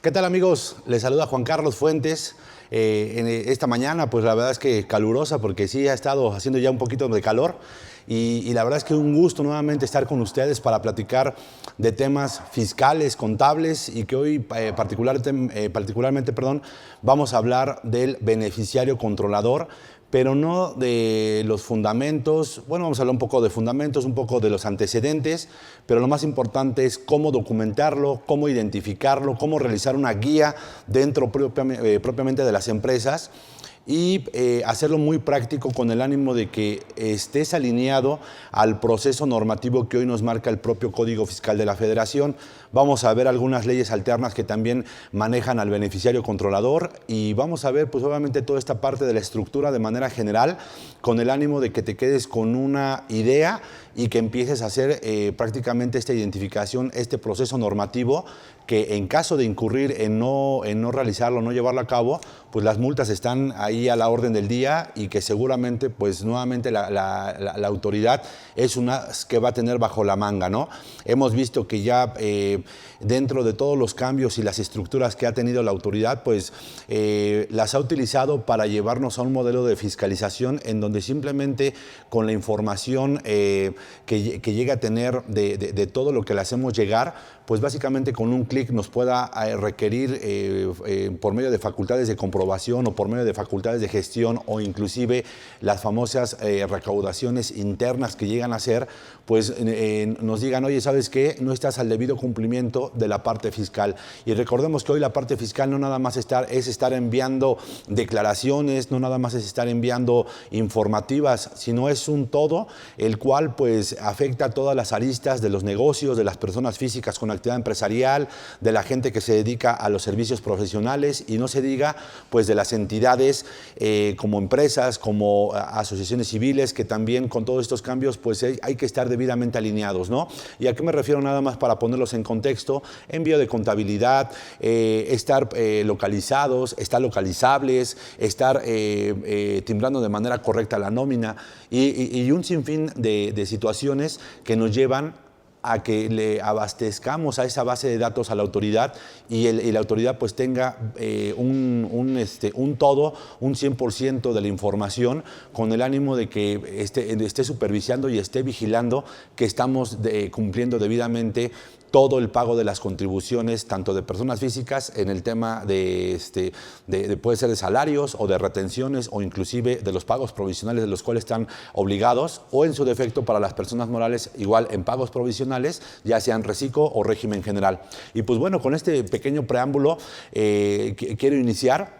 ¿Qué tal, amigos? Les saluda Juan Carlos Fuentes. En esta mañana, pues la verdad es que calurosa, porque sí ha estado haciendo ya un poquito de calor. Y la verdad es que un gusto nuevamente estar con ustedes para platicar de temas fiscales, contables, y que hoy particularmente, vamos a hablar del beneficiario controlador, pero no de los fundamentos. Bueno, vamos a hablar un poco de fundamentos, un poco de los antecedentes, pero lo más importante es cómo documentarlo, cómo identificarlo, cómo realizar una guía dentro propiamente de las empresas y hacerlo muy práctico con el ánimo de que estés alineado al proceso normativo que hoy nos marca el propio Código Fiscal de la Federación. Vamos a ver algunas leyes alternas que también manejan al beneficiario controlador y vamos a ver pues obviamente toda esta parte de la estructura de manera general, con el ánimo de que te quedes con una idea y que empieces a hacer prácticamente esta identificación, este proceso normativo, que en caso de incurrir en no realizarlo, no llevarlo a cabo, pues las multas están ahí a la orden del día y que seguramente pues nuevamente la autoridad es una que va a tener bajo la manga, ¿no? Hemos visto que ya dentro de todos los cambios y las estructuras que ha tenido la autoridad, pues las ha utilizado para llevarnos a un modelo de fiscalización en donde simplemente con la información que llegue a tener de todo lo que le hacemos llegar, pues básicamente con un clic nos pueda requerir por medio de facultades de comprobación o por medio de facultades de gestión o inclusive las famosas recaudaciones internas que llegan a ser, pues nos digan, oye, ¿sabes qué? No estás al debido cumplimiento de la parte fiscal. Y recordemos que hoy la parte fiscal no nada más es estar enviando declaraciones, no nada más es estar enviando informativas, sino es un todo, el cual pues afecta a todas las aristas de los negocios, de las personas físicas con actividad empresarial, de la gente que se dedica a los servicios profesionales y no se diga pues de las entidades como empresas, como asociaciones civiles, que también con todos estos cambios pues hay que estar debidamente alineados, ¿no? ¿Y a qué me refiero? Nada más para ponerlos en contexto: envío de contabilidad, estar localizados, estar localizables, estar timbrando de manera correcta la nómina y un sinfín de situaciones que nos llevan a que le abastezcamos a esa base de datos a la autoridad y la autoridad pues tenga un todo, un 100% de la información, con el ánimo de que esté supervisando y esté vigilando que estamos cumpliendo debidamente todo el pago de las contribuciones, tanto de personas físicas en el tema puede ser de salarios o de retenciones o inclusive de los pagos provisionales de los cuales están obligados, o en su defecto para las personas morales igual en pagos provisionales, ya sean reciclo o régimen general. Y pues bueno, con este pequeño preámbulo quiero iniciar.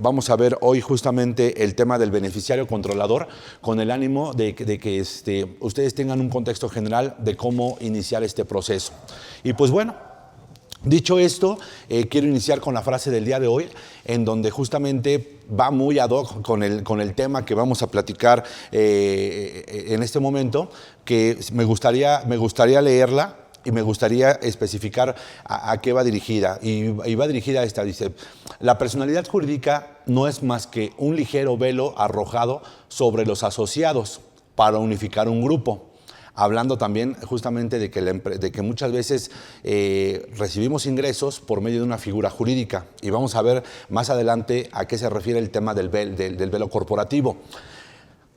Vamos a ver hoy justamente el tema del beneficiario controlador, con el ánimo de que ustedes tengan un contexto general de cómo iniciar este proceso. Y pues bueno, dicho esto, quiero iniciar con la frase del día de hoy, en donde justamente va muy ad hoc con el tema que vamos a platicar en este momento, que me gustaría leerla. Y me gustaría especificar a qué va dirigida. Y va dirigida a esta, dice: la personalidad jurídica no es más que un ligero velo arrojado sobre los asociados para unificar un grupo. Hablando también justamente de que muchas veces recibimos ingresos por medio de una figura jurídica. Y vamos a ver más adelante a qué se refiere el tema del velo corporativo.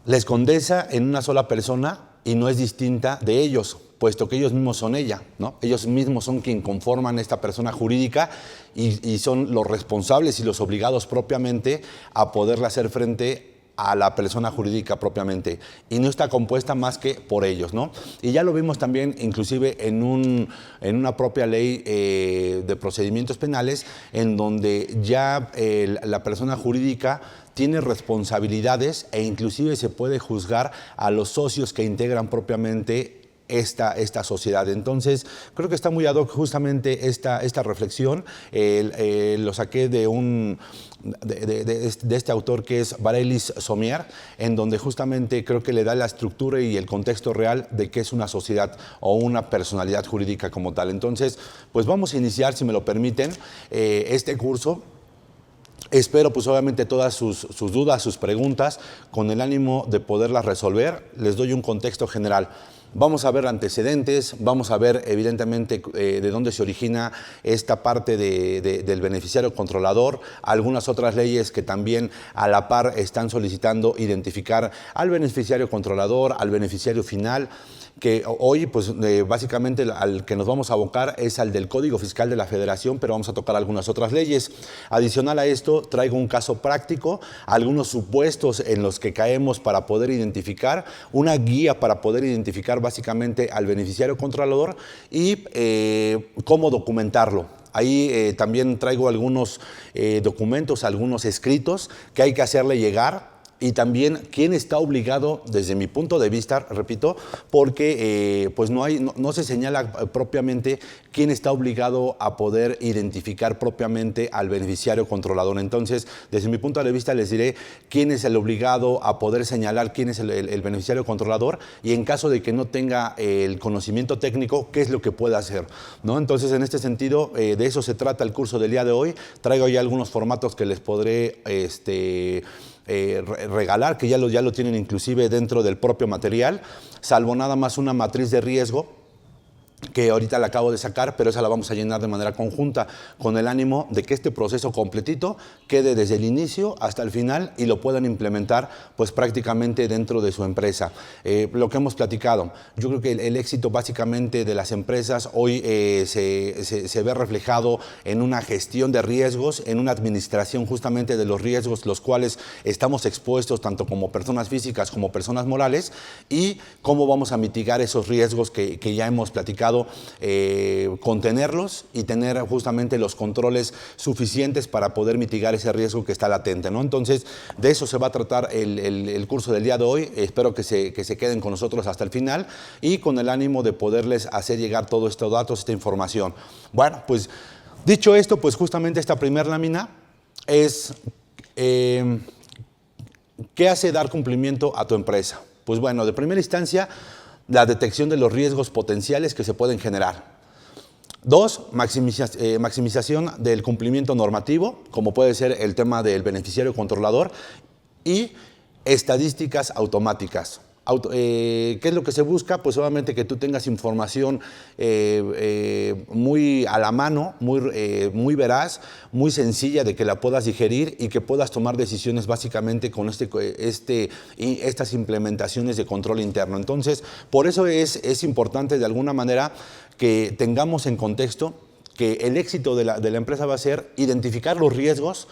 Les condensa en una sola persona y no es distinta de ellos, puesto que ellos mismos son ella, ¿no? Ellos mismos son quien conforman esta persona jurídica y son los responsables y los obligados propiamente a poderle hacer frente a la persona jurídica propiamente, y no está compuesta más que por ellos, ¿no? Y ya lo vimos también inclusive en una propia ley de procedimientos penales, en donde ya la persona jurídica tiene responsabilidades e inclusive se puede juzgar a los socios que integran propiamente esta sociedad. Entonces, creo que está muy ad hoc justamente esta reflexión. Lo saqué de este autor que es Varelis Sommier, en donde justamente creo que le da la estructura y el contexto real de qué es una sociedad o una personalidad jurídica como tal. Entonces, pues vamos a iniciar, si me lo permiten, este curso. Espero pues obviamente todas sus dudas, sus preguntas, con el ánimo de poderlas resolver. Les doy un contexto general. Vamos a ver antecedentes, vamos a ver evidentemente de dónde se origina esta parte del beneficiario controlador, algunas otras leyes que también a la par están solicitando identificar al beneficiario controlador, al beneficiario final, que hoy pues básicamente al que nos vamos a abocar es al del Código Fiscal de la Federación, pero vamos a tocar algunas otras leyes. Adicional a esto, traigo un caso práctico, algunos supuestos en los que caemos para poder identificar, una guía para poder identificar básicamente al beneficiario controlador y cómo documentarlo. Ahí también traigo algunos documentos, algunos escritos que hay que hacerle llegar. Y también quién está obligado, desde mi punto de vista, repito, porque pues no se señala propiamente quién está obligado a poder identificar propiamente al beneficiario controlador. Entonces, desde mi punto de vista les diré quién es el obligado a poder señalar quién es el beneficiario controlador y en caso de que no tenga el conocimiento técnico, qué es lo que puede hacer, ¿no? Entonces, en este sentido, de eso se trata el curso del día de hoy. Traigo ya algunos formatos que les podré regalar, que ya lo tienen inclusive dentro del propio material, salvo nada más una matriz de riesgo que ahorita la acabo de sacar, pero esa la vamos a llenar de manera conjunta con el ánimo de que este proceso completito quede desde el inicio hasta el final y lo puedan implementar pues prácticamente dentro de su empresa. Lo que hemos platicado, yo creo que el éxito básicamente de las empresas hoy se ve reflejado en una gestión de riesgos, en una administración justamente de los riesgos los cuales estamos expuestos tanto como personas físicas como personas morales y cómo vamos a mitigar esos riesgos que ya hemos platicado, contenerlos y tener justamente los controles suficientes para poder mitigar ese riesgo que está latente, ¿no? Entonces, de eso se va a tratar el curso del día de hoy. Espero que se queden con nosotros hasta el final y con el ánimo de poderles hacer llegar todos estos datos, esta información. Bueno, pues dicho esto, pues justamente esta primera lámina es ¿qué hace dar cumplimiento a tu empresa? Pues bueno, de primera instancia, la detección de los riesgos potenciales que se pueden generar. 2, maximización del cumplimiento normativo, como puede ser el tema del beneficiario controlador, y estadísticas automáticas. ¿Qué es lo que se busca? Pues obviamente que tú tengas información muy a la mano, muy veraz, muy sencilla de que la puedas digerir y que puedas tomar decisiones básicamente con estas implementaciones de control interno. Entonces, por eso es importante de alguna manera que tengamos en contexto que el éxito de la empresa va a ser identificar los riesgos.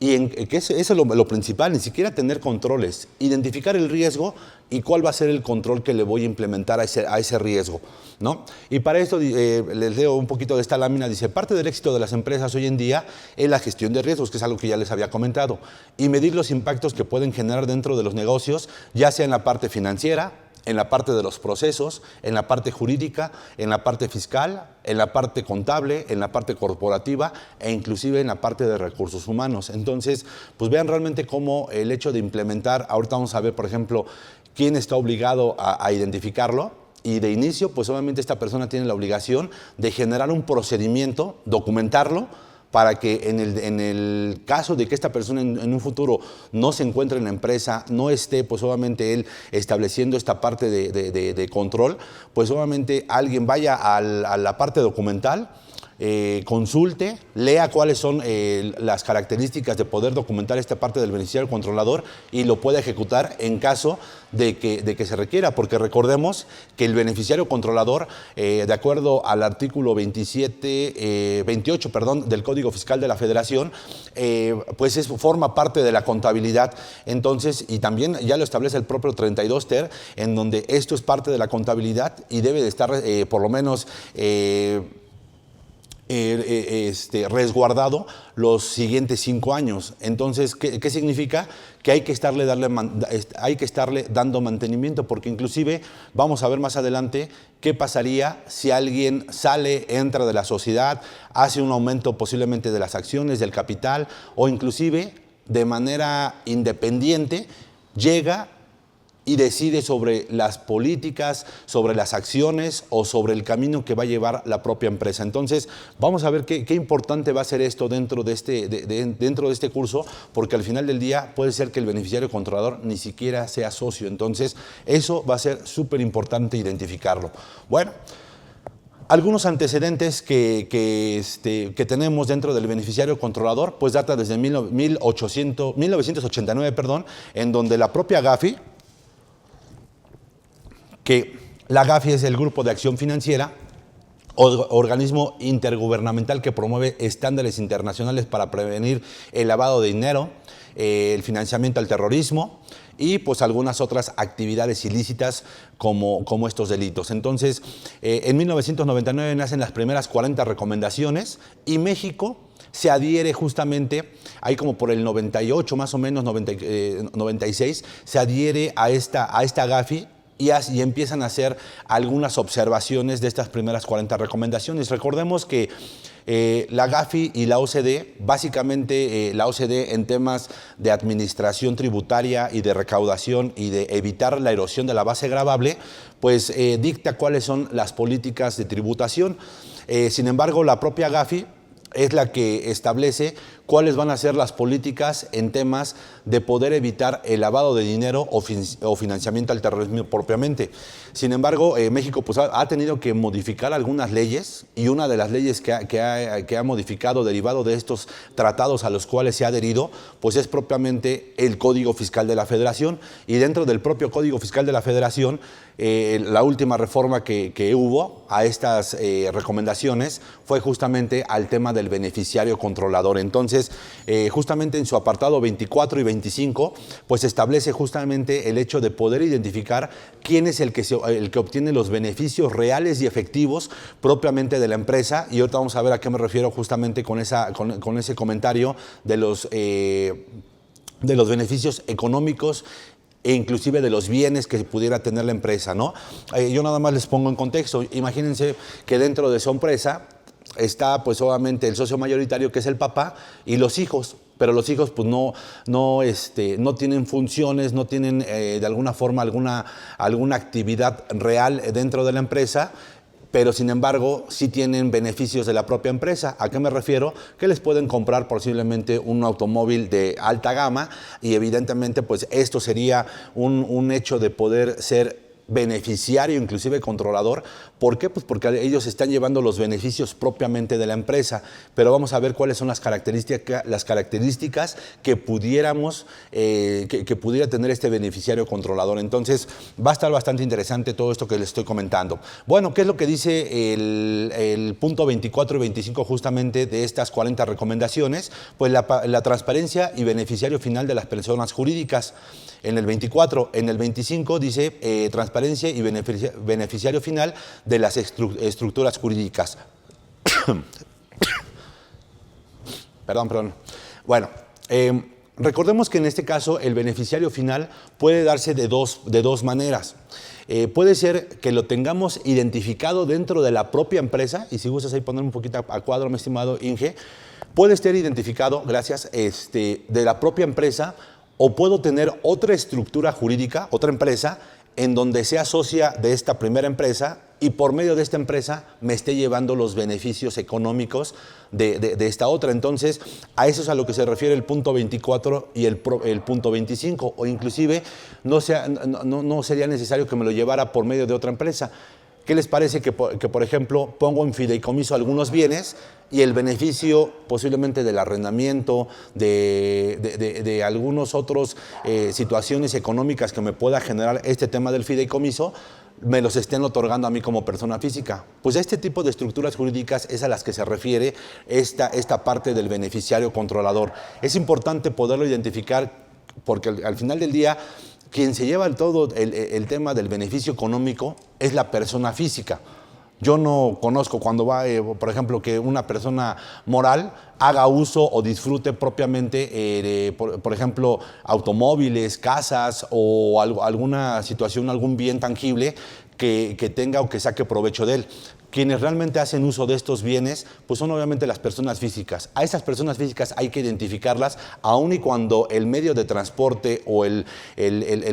Y que eso es lo principal, ni siquiera tener controles, identificar el riesgo y cuál va a ser el control que le voy a implementar a ese riesgo, ¿no? Y para esto les leo un poquito de esta lámina, dice, parte del éxito de las empresas hoy en día es la gestión de riesgos, que es algo que ya les había comentado, y medir los impactos que pueden generar dentro de los negocios, ya sea en la parte financiera, en la parte de los procesos, en la parte jurídica, en la parte fiscal, en la parte contable, en la parte corporativa e inclusive en la parte de recursos humanos. Entonces, pues vean realmente cómo el hecho de implementar, ahorita vamos a ver, por ejemplo, quién está obligado a identificarlo. Y de inicio, pues obviamente esta persona tiene la obligación de generar un procedimiento, documentarlo, para que en el caso de que esta persona en un futuro no se encuentre en la empresa, no esté pues obviamente él estableciendo esta parte de control, pues obviamente alguien vaya a la parte documental, consulte, lea cuáles son las características de poder documentar esta parte del beneficiario controlador y lo pueda ejecutar en caso de que se requiera, porque recordemos que el beneficiario controlador, de acuerdo al artículo 28 del Código Fiscal de la Federación, pues forma parte de la contabilidad. Entonces, y también ya lo establece el propio 32 ter, en donde esto es parte de la contabilidad y debe de estar por lo menos resguardado los siguientes 5 años. Entonces, ¿qué significa? Que hay que estarle dando mantenimiento, porque inclusive vamos a ver más adelante qué pasaría si alguien sale, entra de la sociedad, hace un aumento posiblemente de las acciones, del capital, o inclusive de manera independiente llega y decide sobre las políticas, sobre las acciones o sobre el camino que va a llevar la propia empresa. Entonces, vamos a ver qué importante va a ser esto dentro de este curso, porque al final del día puede ser que el beneficiario controlador ni siquiera sea socio. Entonces, eso va a ser súper importante identificarlo. Bueno, algunos antecedentes que tenemos dentro del beneficiario controlador, pues data desde 1989, en donde la propia Gafi, que la Gafi es el Grupo de Acción Financiera, organismo intergubernamental que promueve estándares internacionales para prevenir el lavado de dinero, el financiamiento al terrorismo y pues algunas otras actividades ilícitas como estos delitos. Entonces, en 1999 nacen las primeras 40 recomendaciones y México se adhiere justamente, ahí como por el 98 más o menos, 96, se adhiere a esta Gafi y empiezan a hacer algunas observaciones de estas primeras 40 recomendaciones. Recordemos que la Gafi y la OCDE, básicamente la OCDE en temas de administración tributaria y de recaudación y de evitar la erosión de la base gravable, pues dicta cuáles son las políticas de tributación. Sin embargo, la propia Gafi es la que establece cuáles van a ser las políticas en temas de poder evitar el lavado de dinero o financiamiento al terrorismo propiamente. Sin embargo, México pues, ha tenido que modificar algunas leyes y una de las leyes que ha modificado derivado de estos tratados a los cuales se ha adherido, pues es propiamente el Código Fiscal de la Federación, y dentro del propio Código Fiscal de la Federación, la última reforma que hubo a estas recomendaciones fue justamente al tema del beneficiario controlador. Entonces, justamente en su apartado 24 y 25, pues establece justamente el hecho de poder identificar quién es el que obtiene los beneficios reales y efectivos propiamente de la empresa, y ahorita vamos a ver a qué me refiero justamente con ese comentario de los beneficios económicos e inclusive de los bienes que pudiera tener la empresa, ¿no? Yo nada más les pongo en contexto. Imagínense que dentro de su empresa está pues obviamente el socio mayoritario, que es el papá, y los hijos, pero los hijos pues no tienen funciones, no tienen de alguna forma alguna actividad real dentro de la empresa, pero sin embargo sí tienen beneficios de la propia empresa. ¿A qué me refiero? Que les pueden comprar posiblemente un automóvil de alta gama, y evidentemente pues esto sería un hecho de poder ser beneficiario, inclusive controlador. ¿Por qué? Pues porque ellos están llevando los beneficios propiamente de la empresa, pero vamos a ver cuáles son las características que pudiéramos, que pudiera tener este beneficiario controlador. Entonces, va a estar bastante interesante todo esto que les estoy comentando. Bueno, ¿qué es lo que dice el punto 24 y 25 justamente de estas 40 recomendaciones? Pues la transparencia y beneficiario final de las personas jurídicas. En el 24, en el 25 dice transparencia y beneficiario final de las estructuras jurídicas. Perdón. Bueno, recordemos que en este caso el beneficiario final puede darse de dos maneras. Puede ser que lo tengamos identificado dentro de la propia empresa, y si gustas ahí poner un poquito a cuadro, mi estimado Inge, puede estar identificado, gracias, de la propia empresa, o puedo tener otra estructura jurídica, otra empresa, en donde sea socia de esta primera empresa y por medio de esta empresa me esté llevando los beneficios económicos de esta otra. Entonces, a eso es a lo que se refiere el punto 24 y el punto 25, o inclusive no sería necesario que me lo llevara por medio de otra empresa. ¿Qué les parece que por ejemplo, pongo en fideicomiso algunos bienes y el beneficio posiblemente del arrendamiento, de algunos otros situaciones económicas que me pueda generar este tema del fideicomiso, me los estén otorgando a mí como persona física? Pues a este tipo de estructuras jurídicas es a las que se refiere esta parte del beneficiario controlador. Es importante poderlo identificar, porque al final del día, quien se lleva todo el tema del beneficio económico es la persona física. Yo no conozco cuando va, por ejemplo, que una persona moral haga uso o disfrute propiamente, por ejemplo, automóviles, casas o alguna situación, algún bien tangible que tenga o que saque provecho de él. quienes realmente hacen uso de estos bienes, pues son obviamente las personas físicas. A esas personas físicas hay que identificarlas, aun y cuando el medio de transporte o el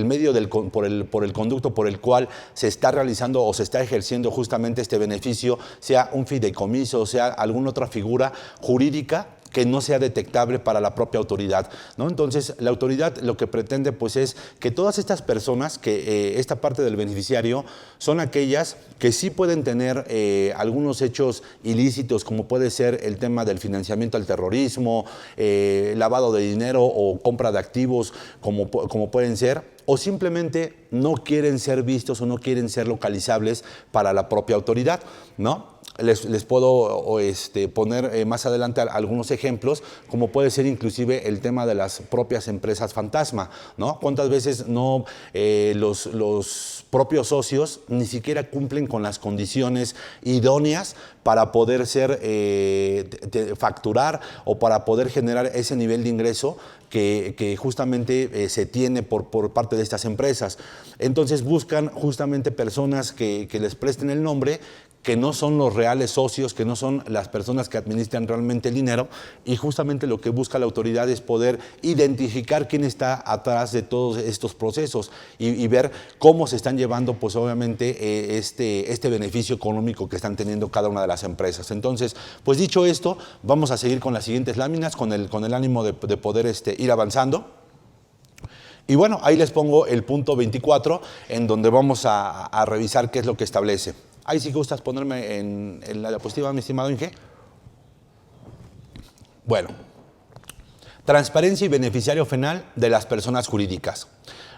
medio por el conducto por el cual se está realizando o se está ejerciendo justamente este beneficio, sea un fideicomiso, o sea alguna otra figura jurídica que no sea detectable para la propia autoridad, ¿no? Entonces, la autoridad lo que pretende pues es que todas estas personas, que esta parte del beneficiario, son aquellas que sí pueden tener algunos hechos ilícitos, como puede ser el tema del financiamiento al terrorismo, lavado de dinero o compra de activos, como pueden ser, o simplemente no quieren ser vistos o no quieren ser localizables para la propia autoridad, ¿no? Les puedo poner más adelante algunos ejemplos, como puede ser inclusive el tema de las propias empresas fantasma, ¿no? ¿Cuántas veces no los propios socios ni siquiera cumplen con las condiciones idóneas para poder facturar o para poder generar ese nivel de ingreso que justamente se tiene por parte de estas empresas? Entonces buscan justamente personas que les presten el nombre, que no son los reales socios, que no son las personas que administran realmente el dinero, y justamente lo que busca la autoridad es poder identificar quién está atrás de todos estos procesos y ver cómo se están llevando, pues obviamente, este beneficio económico que están teniendo cada una de las empresas. Entonces, pues dicho esto, vamos a seguir con las siguientes láminas, con el ánimo de poder ir avanzando. Y bueno, ahí les pongo el punto 24, en donde vamos a revisar qué es lo que establece. Ahí sí gustas ponerme en la diapositiva, mi estimado Inge. Bueno, transparencia y beneficiario final de las personas jurídicas.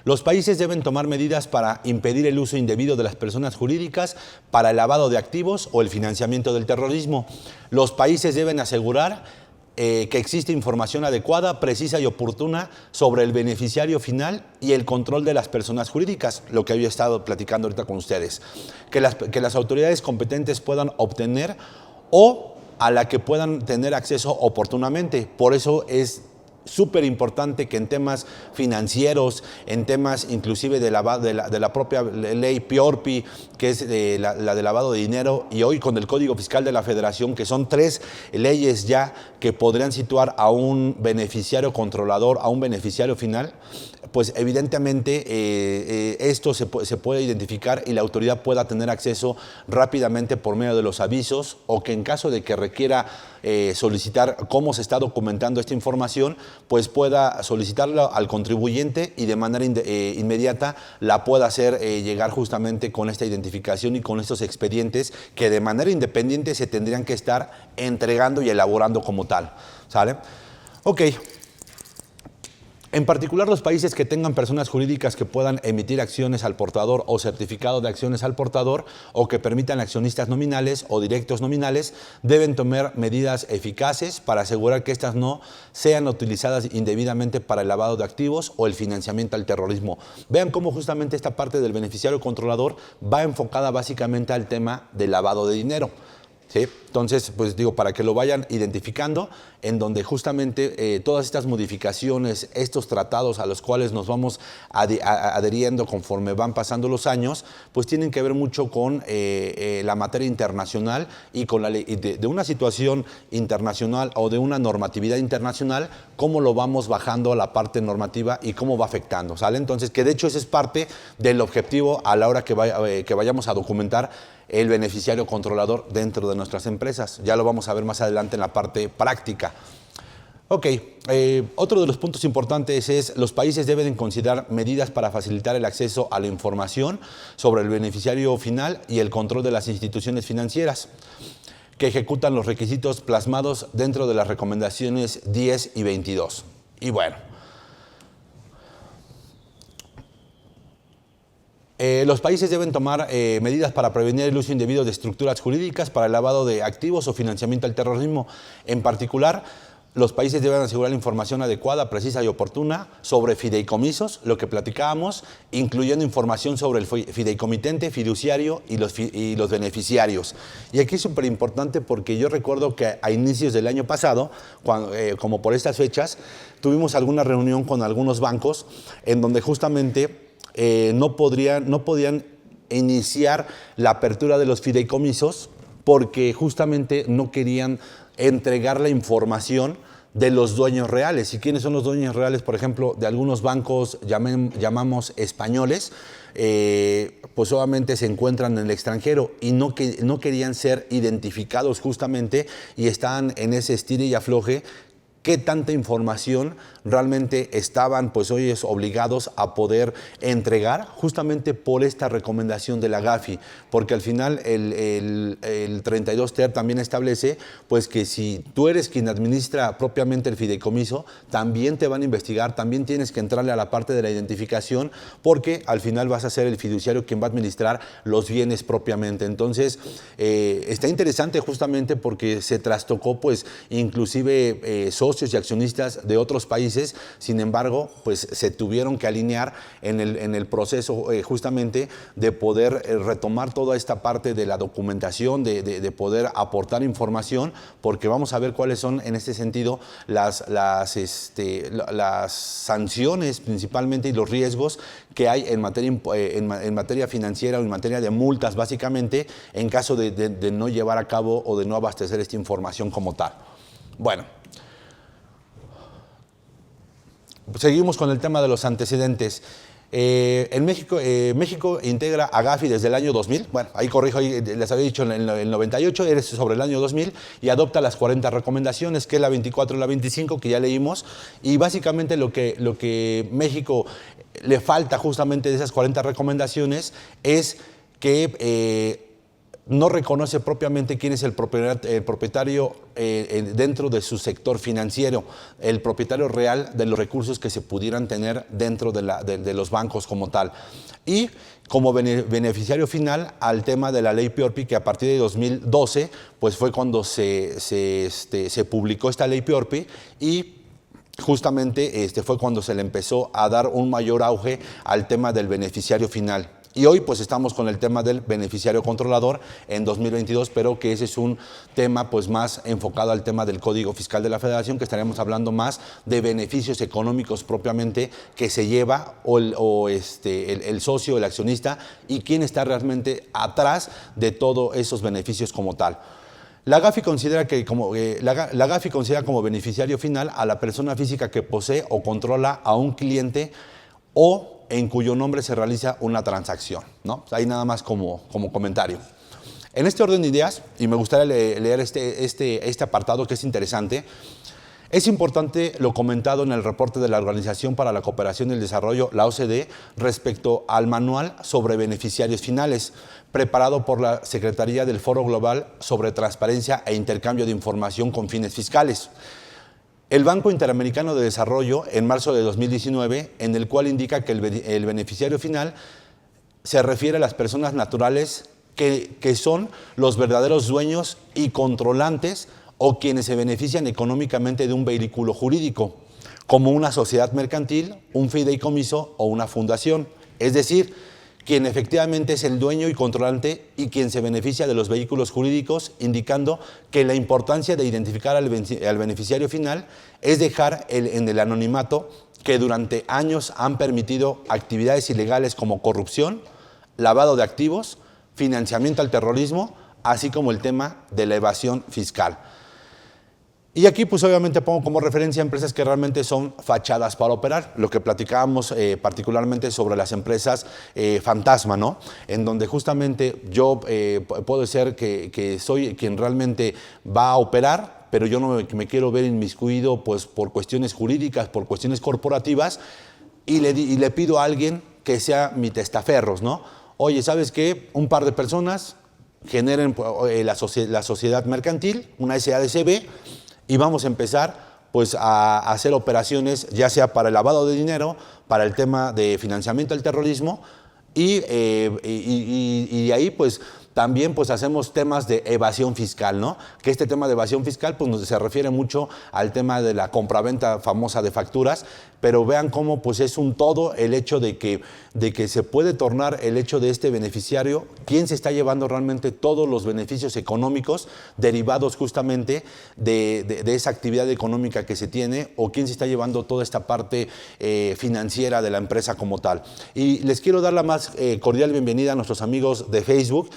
Los países deben tomar medidas para impedir el uso indebido de las personas jurídicas para el lavado de activos o el financiamiento del terrorismo. Los países deben asegurar que existe información adecuada, precisa y oportuna sobre el beneficiario final y el control de las personas jurídicas, lo que había estado platicando ahorita con ustedes. Que las autoridades competentes puedan obtener o a la que puedan tener acceso oportunamente. Por eso es súper importante que en temas financieros, en temas inclusive de la propia ley PIORPI, que es la de lavado de dinero, y hoy con el Código Fiscal de la Federación, que son 3 leyes ya que podrían situar a un beneficiario controlador, a un beneficiario final, pues evidentemente esto se puede identificar y la autoridad pueda tener acceso rápidamente por medio de los avisos, o que en caso de que requiera solicitar cómo se está documentando esta información, pues pueda solicitarla al contribuyente y de manera inmediata la pueda hacer llegar justamente con esta identificación y con estos expedientes que de manera independiente se tendrían que estar entregando y elaborando como tal, ¿sale? Ok. En particular, los países que tengan personas jurídicas que puedan emitir acciones al portador o certificado de acciones al portador, o que permitan accionistas nominales o directos nominales, deben tomar medidas eficaces para asegurar que estas no sean utilizadas indebidamente para el lavado de activos o el financiamiento al terrorismo. Vean cómo justamente esta parte del beneficiario controlador va enfocada básicamente al tema del lavado de dinero, ¿sí? Entonces, pues digo, para que lo vayan identificando, en donde justamente todas estas modificaciones, estos tratados a los cuales nos vamos adheriendo conforme van pasando los años, pues tienen que ver mucho con la materia internacional y con la ley de una situación internacional o de una normatividad internacional, cómo lo vamos bajando a la parte normativa y cómo va afectando, ¿sale? Entonces, que de hecho ese es parte del objetivo a la hora que vayamos a documentar el beneficiario controlador dentro de nuestras empresas. Ya lo vamos a ver más adelante en la parte práctica. Ok, otro de los puntos importantes es los países deben considerar medidas para facilitar el acceso a la información sobre el beneficiario final y el control de las instituciones financieras que ejecutan los requisitos plasmados dentro de las recomendaciones 10 y 22. Y bueno, los países deben tomar medidas para prevenir el uso indebido de estructuras jurídicas para el lavado de activos o financiamiento al terrorismo. En particular, los países deben asegurar la información adecuada, precisa y oportuna sobre fideicomisos, lo que platicábamos, incluyendo información sobre el fideicomitente, fiduciario y los beneficiarios. Y aquí es súper importante porque yo recuerdo que a inicios del año pasado, como por estas fechas, tuvimos alguna reunión con algunos bancos en donde justamente no podían iniciar la apertura de los fideicomisos porque justamente no querían entregar la información de los dueños reales. ¿Y quiénes son los dueños reales? Por ejemplo, de algunos bancos llamamos españoles, pues obviamente se encuentran en el extranjero y no querían ser identificados justamente y estaban en ese estira y afloje. ¿Qué tanta información realmente estaban, pues hoy obligados a poder entregar justamente por esta recomendación de la Gafi? Porque al final el 32 ter también establece pues que si tú eres quien administra propiamente el fideicomiso, también te van a investigar, también tienes que entrarle a la parte de la identificación, porque al final vas a ser el fiduciario quien va a administrar los bienes propiamente. Entonces, está interesante justamente porque se trastocó pues inclusive socios y accionistas de otros países. Sin embargo, pues se tuvieron que alinear en el proceso justamente de poder retomar toda esta parte de la documentación, de poder aportar información, porque vamos a ver cuáles son en este sentido las sanciones principalmente y los riesgos que hay en materia financiera o en materia de multas básicamente en caso de no llevar a cabo o de no abastecer esta información como tal. Bueno, seguimos con el tema de los antecedentes. En México, México integra a Gafi desde el año 2000, bueno, ahí corrijo, ahí les había dicho en el 98, eres sobre el año 2000, y adopta las 40 recomendaciones, que es la 24 y la 25, que ya leímos, y básicamente lo que México le falta justamente de esas 40 recomendaciones es que no reconoce propiamente quién es el propietario dentro de su sector financiero, el propietario real de los recursos que se pudieran tener dentro de los bancos como tal. Y como beneficiario final al tema de la ley PIORPI, que a partir de 2012 pues fue cuando se publicó esta ley PIORPI y justamente fue cuando se le empezó a dar un mayor auge al tema del beneficiario final. Y hoy pues estamos con el tema del beneficiario controlador en 2022, pero que ese es un tema pues más enfocado al tema del Código Fiscal de la Federación, que estaríamos hablando más de beneficios económicos propiamente que se lleva el socio, el accionista, y quién está realmente atrás de todos esos beneficios como tal. La Gafi considera como beneficiario final a la persona física que posee o controla a un cliente o en cuyo nombre se realiza una transacción, ¿no? Ahí nada más como comentario. En este orden de ideas, y me gustaría leer este apartado que es interesante, es importante lo comentado en el reporte de la Organización para la Cooperación y el Desarrollo, la OCDE, respecto al manual sobre beneficiarios finales, preparado por la Secretaría del Foro Global sobre Transparencia e Intercambio de Información con Fines Fiscales. El Banco Interamericano de Desarrollo, en marzo de 2019, en el cual indica que el beneficiario final se refiere a las personas naturales que son los verdaderos dueños y controlantes o quienes se benefician económicamente de un vehículo jurídico, como una sociedad mercantil, un fideicomiso o una fundación. Es decir, quien efectivamente es el dueño y controlante y quien se beneficia de los vehículos jurídicos, indicando que la importancia de identificar al beneficiario final es dejar en el anonimato que durante años han permitido actividades ilegales como corrupción, lavado de activos, financiamiento al terrorismo, así como el tema de la evasión fiscal. Y aquí pues obviamente pongo como referencia empresas que realmente son fachadas para operar, lo que platicábamos particularmente sobre las empresas fantasma, ¿no? En donde justamente yo puedo ser que soy quien realmente va a operar, pero yo no me quiero ver inmiscuido pues, por cuestiones jurídicas, por cuestiones corporativas, y le pido a alguien que sea mi testaferros, ¿no? Oye, ¿sabes qué? Un par de personas generen la sociedad mercantil, una SADCB, y vamos a empezar pues, a hacer operaciones, ya sea para el lavado de dinero, para el tema de financiamiento al terrorismo, y ahí pues también pues hacemos temas de evasión fiscal, ¿no? Que este tema de evasión fiscal pues se refiere mucho al tema de la compraventa famosa de facturas, pero vean cómo pues es un todo el hecho de que se puede tornar el hecho de este beneficiario, quién se está llevando realmente todos los beneficios económicos derivados justamente de esa actividad económica que se tiene, o quién se está llevando toda esta parte financiera de la empresa como tal. Y les quiero dar la más cordial bienvenida a nuestros amigos de Facebook,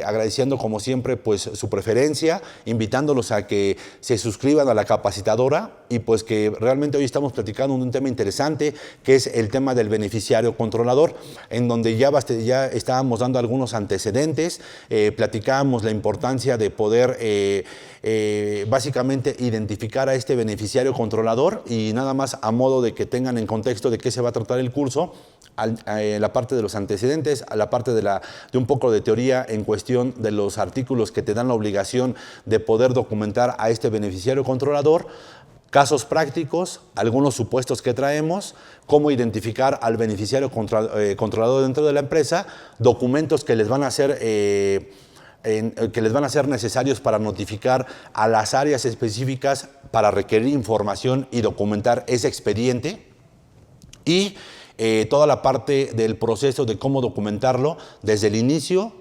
agradeciendo como siempre pues su preferencia, invitándolos a que se suscriban a la capacitadora, y pues que realmente hoy estamos platicando de un tema interesante, que es el tema del beneficiario controlador, en donde ya estábamos dando algunos antecedentes, platicábamos la importancia de poder básicamente identificar a este beneficiario controlador, y nada más a modo de que tengan en contexto de qué se va a tratar el curso, la parte de los antecedentes, a la parte de un poco de teoría en cuestión de los artículos que te dan la obligación de poder documentar a este beneficiario controlador, casos prácticos, algunos supuestos que traemos, cómo identificar al beneficiario controlador dentro de la empresa, documentos que les van a ser necesarios para notificar a las áreas específicas para requerir información y documentar ese expediente, y toda la parte del proceso de cómo documentarlo desde el inicio,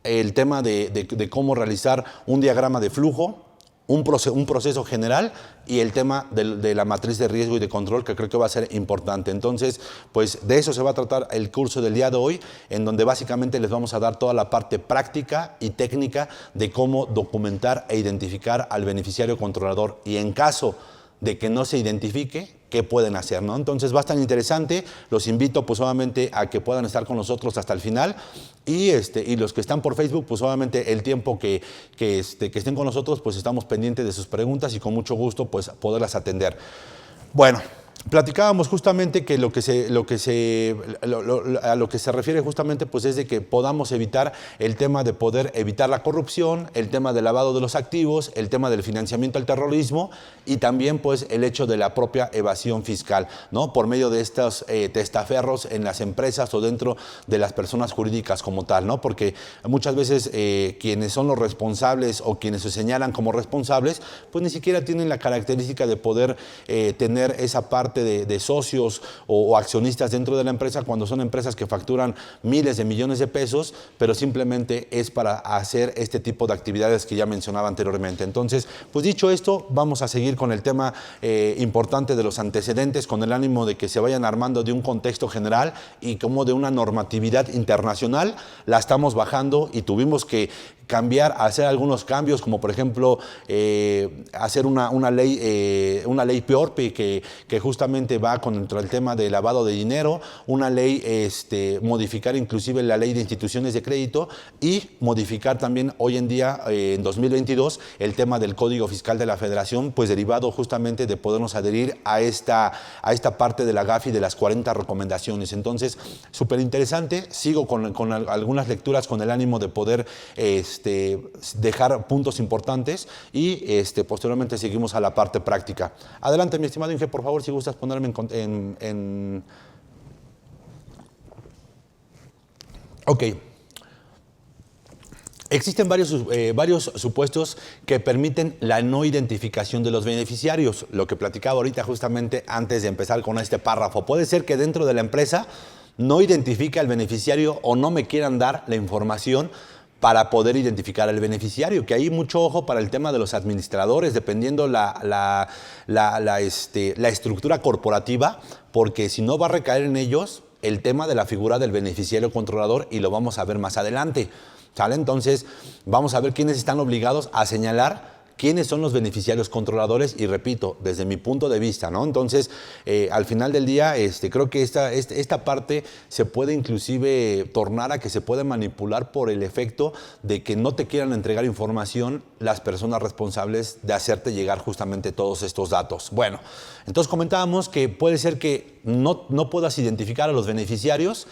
el tema de cómo realizar un diagrama de flujo, un proceso general, y el tema de la matriz de riesgo y de control, que creo que va a ser importante. Entonces, pues de eso se va a tratar el curso del día de hoy, en donde básicamente les vamos a dar toda la parte práctica y técnica de cómo documentar e identificar al beneficiario controlador, y en caso de que no se identifique, qué pueden hacer, ¿no? Entonces va a estar interesante, los invito pues obviamente a que puedan estar con nosotros hasta el final, y los que están por Facebook, pues obviamente el tiempo que estén con nosotros, pues estamos pendientes de sus preguntas y con mucho gusto pues poderlas atender. Bueno, platicábamos justamente que a lo que se refiere justamente pues es de que podamos evitar el tema de poder evitar la corrupción, el tema del lavado de los activos, el tema del financiamiento al terrorismo, y también pues el hecho de la propia evasión fiscal, ¿no? Por medio de estos testaferros en las empresas o dentro de las personas jurídicas como tal, ¿no? Porque muchas veces quienes son los responsables o quienes se señalan como responsables, pues ni siquiera tienen la característica de poder tener esa parte de socios o accionistas dentro de la empresa, cuando son empresas que facturan miles de millones de pesos, pero simplemente es para hacer este tipo de actividades que ya mencionaba anteriormente. Entonces, pues dicho esto, vamos a seguir con el tema importante de los antecedentes, con el ánimo de que se vayan armando de un contexto general y como de una normatividad internacional. La estamos bajando y tuvimos que hacer algunos cambios, como por ejemplo hacer una ley PIORPI que justamente va contra el tema de lavado de dinero, una ley, modificar inclusive la ley de instituciones de crédito, y modificar también hoy en día, en 2022, el tema del Código Fiscal de la Federación, pues derivado justamente de podernos adherir a esta parte de la GAFI de las 40 recomendaciones. Entonces, súper interesante, sigo con algunas lecturas con el ánimo de poder dejar puntos importantes, y posteriormente seguimos a la parte práctica. Adelante, mi estimado Inge, por favor, si gustas ponerme en... Ok. Existen varios supuestos que permiten la no identificación de los beneficiarios, lo que platicaba ahorita justamente antes de empezar con este párrafo. Puede ser que dentro de la empresa no identifique al beneficiario o no me quieran dar la información para poder identificar al beneficiario, que hay mucho ojo para el tema de los administradores, dependiendo la estructura corporativa, porque si no va a recaer en ellos el tema de la figura del beneficiario controlador, y lo vamos a ver más adelante, ¿sale? Entonces vamos a ver quiénes están obligados a señalar quiénes son los beneficiarios controladores, y repito, desde mi punto de vista, ¿no? Entonces, al final del día, creo que esta parte se puede inclusive tornar a que se puede manipular por el efecto de que no te quieran entregar información las personas responsables de hacerte llegar justamente todos estos datos. Bueno, entonces comentábamos que puede ser que no puedas identificar a los beneficiarios,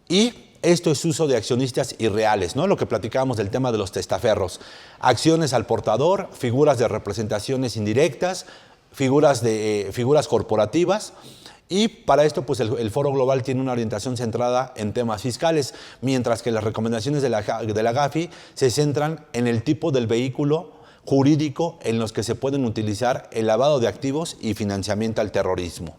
y esto es uso de accionistas irreales, ¿no? Lo que platicábamos del tema de los testaferros. Acciones al portador, figuras de representaciones indirectas, figuras corporativas. Y para esto, pues el Foro Global tiene una orientación centrada en temas fiscales, mientras que las recomendaciones de la GAFI se centran en el tipo del vehículo jurídico en los que se pueden utilizar el lavado de activos y financiamiento al terrorismo.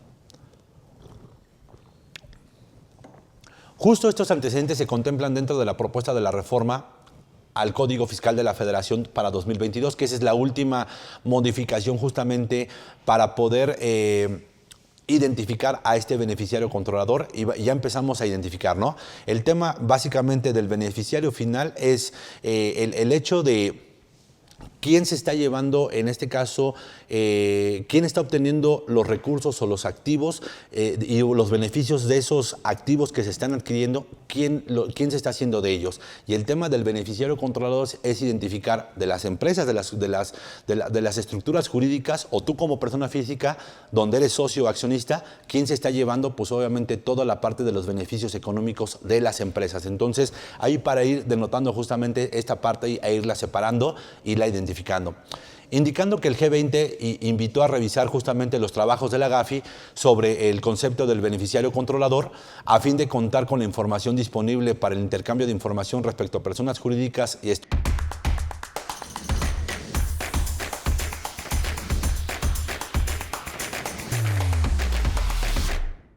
Justo estos antecedentes se contemplan dentro de la propuesta de la reforma al Código Fiscal de la Federación para 2022, que esa es la última modificación justamente para poder identificar a este beneficiario controlador, y ya empezamos a identificar, ¿no? El tema básicamente del beneficiario final es el hecho de quién se está llevando, en este caso, quién está obteniendo los recursos o los activos y los beneficios de esos activos que se están adquiriendo, quién se está haciendo de ellos. Y el tema del beneficiario controlador es identificar de las empresas, de las estructuras jurídicas, o tú como persona física, donde eres socio o accionista, quién se está llevando, pues obviamente, toda la parte de los beneficios económicos de las empresas. Entonces, ahí para ir denotando justamente esta parte e irla separando y la identificando. Indicando que el G20 invitó a revisar justamente los trabajos de la GAFI sobre el concepto del beneficiario controlador a fin de contar con la información disponible para el intercambio de información respecto a personas jurídicas y